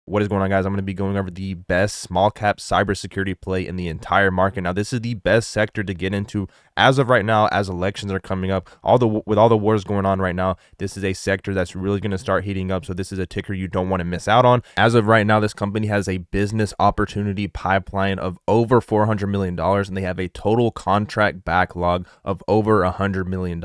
What is going on, guys? I'm going to be going over the best small cap cybersecurity play in the entire market. Now, this is the best sector to get into as of right now, as elections are coming up. With all the wars going on right now, this is a sector that's really going to start heating up. So this is a ticker you don't want to miss out on. As of right now, this company has a business opportunity pipeline of over $400 million, and they have a total contract backlog of over $100 million.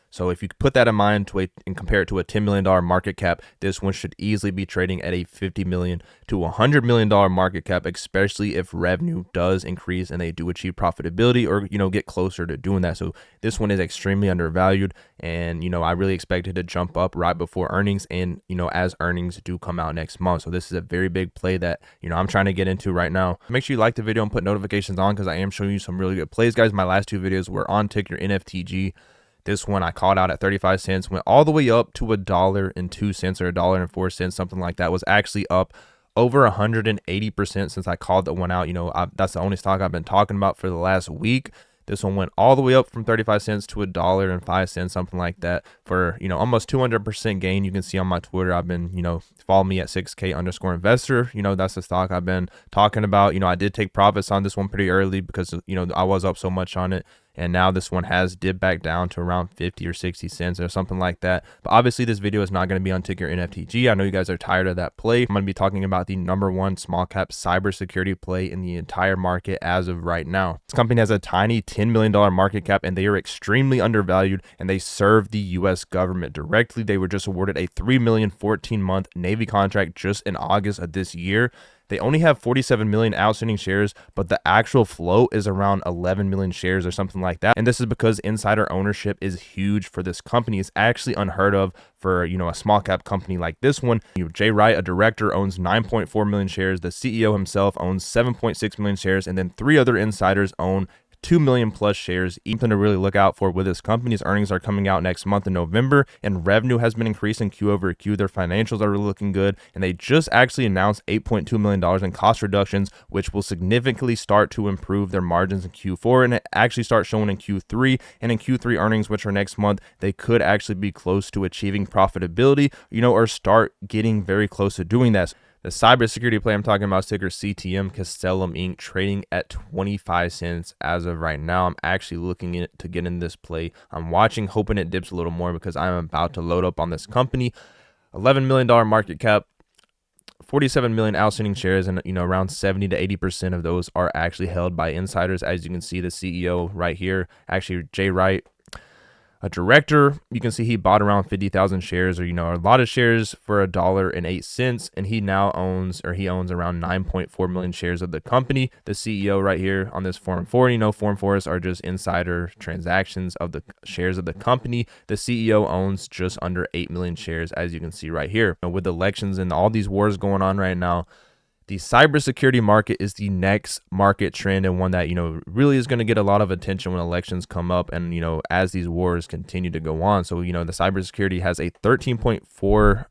So if you put that in mind and compare it to a $10 million market cap, this one should easily be trading at a $50 million to $100 million market cap, especially if revenue does increase and they do achieve profitability or, get closer to doing that. So this one is extremely undervalued, and, I really expect it to jump up right before earnings and, as earnings do come out next month. So this is a very big play that, I'm trying to get into right now. Make sure you like the video and put notifications on because I am showing you some really good plays, guys. My last two videos were on ticker NFTG. This one I called out at 35 cents, went all the way up to $1.02 or $1.04, something like that. Was actually up over 180% since I called that one out. That's the only stock I've been talking about for the last week. This one went all the way up from 35 cents to $1.05, something like that, for, almost 200% gain. You can see on my Twitter, I've been, follow me at 6K_investor. That's the stock I've been talking about. I did take profits on this one pretty early because, I was up so much on it. And now this one has dipped back down to around 50 or 60 cents or something like that. But obviously this video is not going to be on ticker NFTG. I know you guys are tired of that play. I'm going to be talking about the #1 small cap cybersecurity play in the entire market as of right now. This company has a tiny $10 million market cap, and they are extremely undervalued, and they serve the US government directly. They were just awarded a $3 million 14-month Navy contract just in August of this year. They only have 47 million outstanding shares, but the actual float is around 11 million shares or something like that. And this is because insider ownership is huge for this company. It's actually unheard of for, a small cap company like this one. Jay Wright, a director, owns 9.4 million shares. The CEO himself owns 7.6 million shares. And then 3 other insiders own 2 million plus shares. Something to really look out for with this company's earnings are coming out next month in November, and revenue has been increasing Q over Q. Their financials are really looking good, and they just actually announced $8.2 million in cost reductions, which will significantly start to improve their margins in Q4, and it actually starts showing in Q3. And in Q3 earnings, which are next month, they could actually be close to achieving profitability, or start getting very close to doing that. The cybersecurity play I'm talking about is ticker CTM, Castellum Inc., trading at 25 cents as of right now. I'm actually looking to get in this play. I'm watching, hoping it dips a little more because I'm about to load up on this company. $11 million market cap, 47 million outstanding shares, and around 70 to 80% of those are actually held by insiders. As you can see, the CEO right here, actually Jay Wright, a director, you can see he bought around 50,000 shares, or a lot of shares for $1.08, and he owns around 9.4 million shares of the company. The CEO right here on this Form 4, Form 4s are just insider transactions of the shares of the company. The CEO owns just under 8 million shares, as you can see right here. With elections and all these wars going on right now, the cybersecurity market is the next market trend, and one that, really is going to get a lot of attention when elections come up and, as these wars continue to go on. So, the cybersecurity has a 13.4%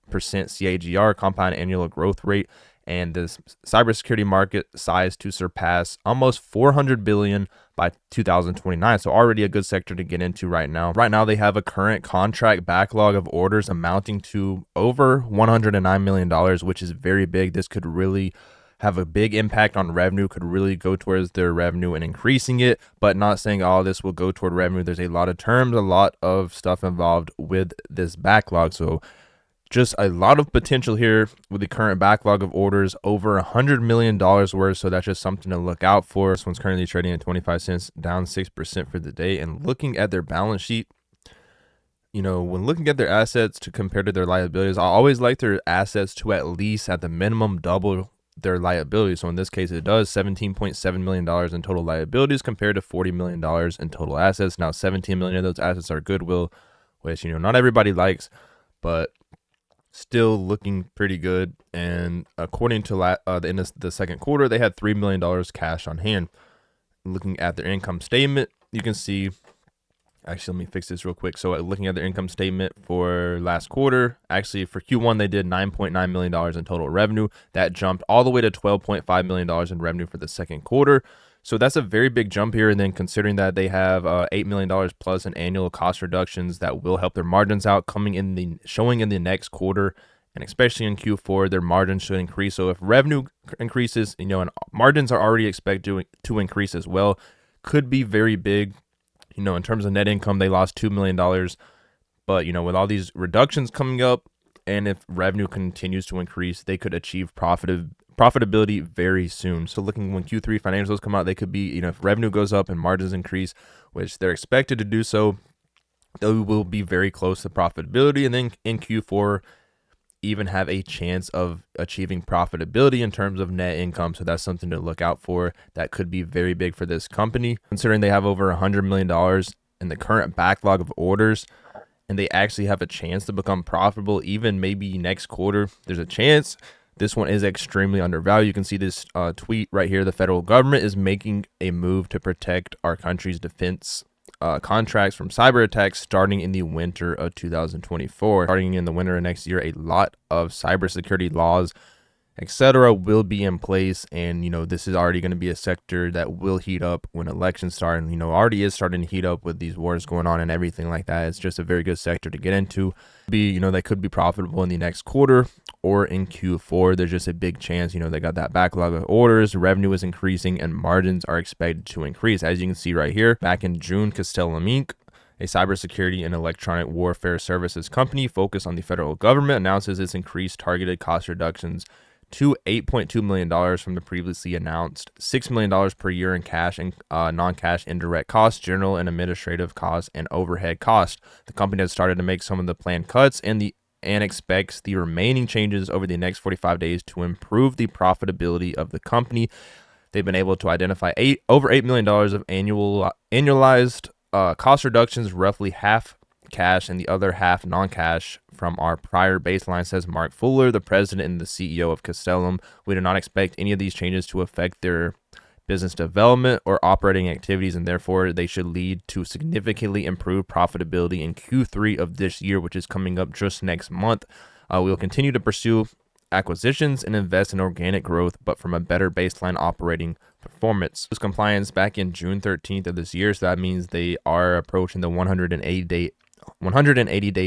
CAGR, compound annual growth rate, and this cybersecurity market size to surpass almost 400 billion by 2029. So already a good sector to get into right now. Right now, they have a current contract backlog of orders amounting to over $109 million, which is very big. This could really have a big impact on revenue, could really go towards their revenue and increasing it, but not saying all this will go toward revenue. There's a lot of terms, a lot of stuff involved with this backlog. So just a lot of potential here with the current backlog of orders, over $100 million worth. So that's just something to look out for. This one's currently trading at 25 cents, down 6% for the day. And looking at their balance sheet, when looking at their assets to compare to their liabilities, I always like their assets to at least at the minimum double their liabilities. So in this case, it does $17.7 million in total liabilities compared to $40 million in total assets. Now, 17 million of those assets are goodwill, which, not everybody likes, but still looking pretty good. And according to the end of the second quarter, they had $3 million cash on hand. Looking at their income statement, you can see, actually, let me fix this real quick. So looking at their income statement for last quarter, actually for Q1, they did $9.9 million in total revenue. That jumped all the way to $12.5 million in revenue for the second quarter. So that's a very big jump here. And then considering that they have $8 million plus in annual cost reductions that will help their margins out, showing in the next quarter and especially in Q4, their margins should increase. So if revenue increases, and margins are already expected to increase as well, could be very big. In terms of net income, they lost $2 million. But, with all these reductions coming up, and if revenue continues to increase, they could achieve profitability very soon. So looking when Q3 financials come out, they could be, if revenue goes up and margins increase, which they're expected to do so, they will be very close to profitability. And then in Q4, even have a chance of achieving profitability in terms of net income. So that's something to look out for. That could be very big for this company, considering they have over $100 million in the current backlog of orders, and they actually have a chance to become profitable even maybe next quarter. There's a chance. This one is extremely undervalued. You can see this tweet right here. The federal government is making a move to protect our country's defense contracts from cyber attacks starting in the winter of 2024. Starting in the winter of next year, a lot of cybersecurity laws, etc., will be in place, and this is already going to be a sector that will heat up when elections start, and already is starting to heat up with these wars going on and everything like that. It's just a very good sector to get into. They could be profitable in the next quarter or in Q4. There's just a big chance. They got that backlog of orders, revenue is increasing, and margins are expected to increase. As you can see right here, back in June, Castellum Inc., a cybersecurity and electronic warfare services company focused on the federal government, announces its increased targeted cost reductions to $8.2 million from the previously announced $6 million per year in cash and non-cash indirect costs, general and administrative costs, and overhead costs. The company has started to make some of the planned cuts and expects the remaining changes over the next 45 days to improve the profitability of the company. They've been able to identify over $8 million of annualized cost reductions, roughly half cash and the other half non-cash from our prior baseline, says Mark Fuller, the president and the CEO of Castellum. We do not expect any of these changes to affect their business development or operating activities, and therefore they should lead to significantly improved profitability in Q3 of this year, which is coming up just next month. We will continue to pursue acquisitions and invest in organic growth, but from a better baseline operating performance. This compliance back in June 13th of this year, so that means they are approaching the 180-day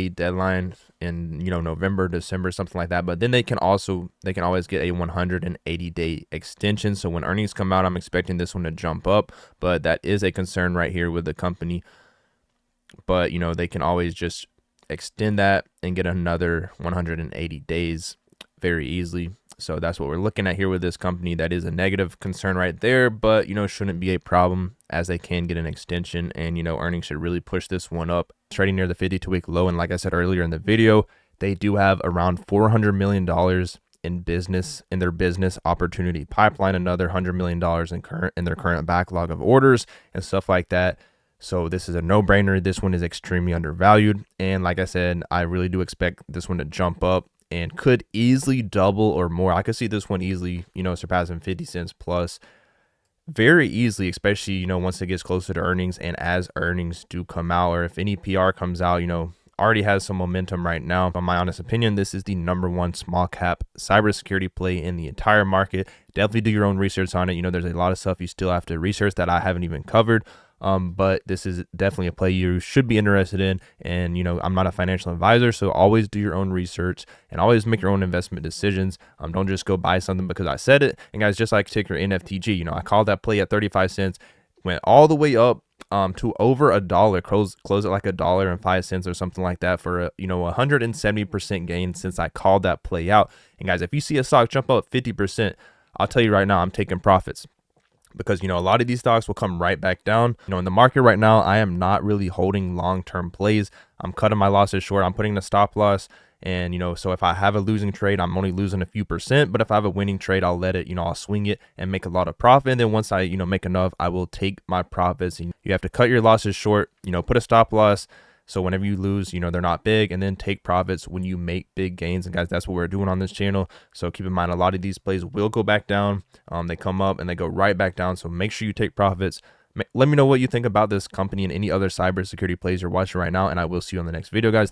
deadline in November, December, something like that. But then they can always get a 180-day extension. So when earnings come out, I'm expecting this one to jump up, but that is a concern right here with the company. But they can always just extend that and get another 180 days very easily. So that's what we're looking at here with this company. That is a negative concern right there, but shouldn't be a problem as they can get an extension, and earnings should really push this one up. Trading near the 52-week low, and like I said earlier in the video, they do have around $400 million in their business opportunity pipeline, another $100 million in their current backlog of orders and stuff like that. So this is a no-brainer. This one is extremely undervalued, and like I said, I really do expect this one to jump up and could easily double or more. I could see this one easily, surpassing 50 cents plus very easily, especially, once it gets closer to earnings, and as earnings do come out, or if any PR comes out, already has some momentum right now. In my honest opinion, this is the #1 small cap cybersecurity play in the entire market. Definitely do your own research on it. There's a lot of stuff you still have to research that I haven't even covered. But this is definitely a play you should be interested in. And, I'm not a financial advisor, so always do your own research and always make your own investment decisions. Don't just go buy something because I said it. And guys, just like ticker NFTG, I called that play at 35 cents, went all the way up to over $1, close at like $1.05 or something like that for a 170% gain since I called that play out. And guys, if you see a stock jump up 50%, I'll tell you right now, I'm taking profits. Because, a lot of these stocks will come right back down. In the market right now, I am not really holding long-term plays. I'm cutting my losses short. I'm putting the stop loss. And, so if I have a losing trade, I'm only losing a few percent. But if I have a winning trade, I'll let it, I'll swing it and make a lot of profit. And then once I, make enough, I will take my profits. And you have to cut your losses short, put a stop loss. So whenever you lose, they're not big, and then take profits when you make big gains. And guys, that's what we're doing on this channel. So keep in mind, a lot of these plays will go back down. They come up and they go right back down. So make sure you take profits. Let me know what you think about this company and any other cybersecurity plays you're watching right now. And I will see you on the next video, guys.